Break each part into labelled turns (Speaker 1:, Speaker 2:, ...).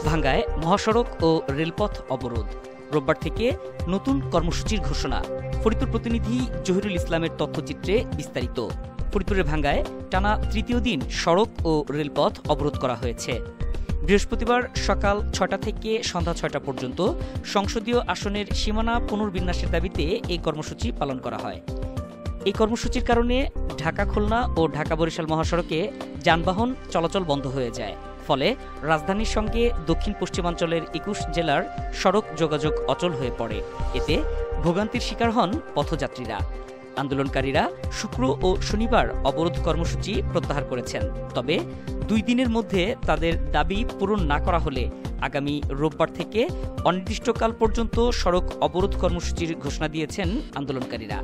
Speaker 1: ভাঙ্গায় মহাসড়ক ও রেলপথ অবরোধ, রোববার থেকে নতুন কর্মসূচির ঘোষণা। ফরিদপুর প্রতিনিধি জহিরুল ইসলামের তথ্যচিত্রে বিস্তারিত। ফরিদপুরের ভাঙ্গায় টানা তৃতীয় দিন সড়ক ও রেলপথ অবরোধ করা হয়েছে। বৃহস্পতিবার সকাল ৬টা থেকে সন্ধ্যা ৬টা পর্যন্ত সংসদীয় আসনের সীমানা পুনর্বিন্যাসের দাবিতে এই কর্মসূচি পালন করা হয়। এই কর্মসূচির কারণে ঢাকা খুলনা ও ঢাকা বরিশাল মহাসড়কে যানবাহন চলাচল বন্ধ হয়ে যায়। ফলে রাজধানীর সঙ্গে দক্ষিণ পশ্চিমাঞ্চলের ২১ জেলার সড়ক যোগাযোগ অচল হয়ে পড়ে। এতে ভোগান্তির শিকার হন পথযাত্রীরা। আন্দোলনকারীরা শুক্র ও শনিবার অবরোধ কর্মসূচি প্রত্যাহার করেছেন। তবে ২ দিনের মধ্যে তাদের দাবি পূরণ না করা হলে আগামী রোববার থেকে অনির্দিষ্টকাল পর্যন্ত সড়ক অবরোধ কর্মসূচির ঘোষণা দিয়েছেন আন্দোলনকারীরা।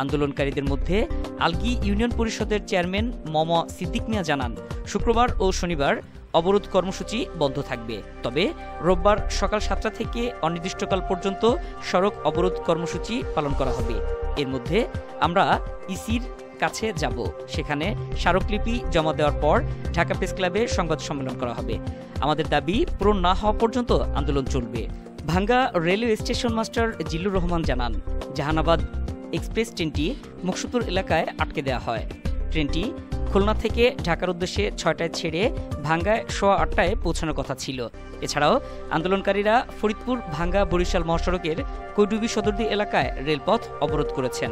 Speaker 1: আন্দোলনকারীদের মধ্যে আলগী ইউনিয়ন পরিষদের চেয়ারম্যান মম সিদ্দিক মিয়া জানান, শুক্রবার ও শনিবার অবরোধ কর্মসূচি বন্ধ থাকবে। তবে রোববার সকাল ৭টা থেকে অনির্দিষ্টকাল পর্যন্ত সড়ক অবরোধ কর্মসূচি পালন করা হবে। এর মধ্যে আমরা ইসির কাছে যাব, সেখানে স্মারকলিপি জমা দেওয়ার পর ঢাকা প্রেস ক্লাবে সংবাদ সম্মেলন করা হবে। আমাদের দাবি পূরণ না হওয়া পর্যন্ত আন্দোলন চলবে। ভাঙ্গা railway station master Zillur Rahman জানান, জাহানাবাদ এক্সপ্রেস ট্রেনটি মুকসুদপুর এলাকায় আটকে দেওয়া হয়। ট্রেনটি খুলনা থেকে ঢাকার উদ্দেশ্যে ৬টায় ছেড়ে ভাঙ্গায় সোয়া ৮টায় পৌঁছানোর কথা ছিল। এছাড়াও আন্দোলনকারীরা ফরিদপুর ভাঙ্গা বরিশাল মহাসড়কের কৈডুবি সদরদি এলাকায় রেলপথ অবরোধ করেছেন।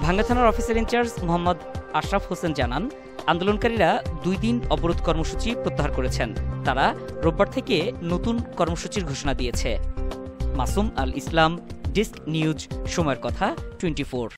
Speaker 1: ভাঙ্গা থানার অফিসার ইনচার্জ মোহাম্মদ আশরাফ হোসেন জানান, আন্দোলনকারীরা ২ দিন অবরোধ কর্মসূচি প্রত্যাহার করেছেন। তারা রোববার থেকে নতুন কর্মসূচির ঘোষণা দিয়েছে। মাসুম আল ইসলাম, ডেস্ক নিউজ, সময়ের কথা 24।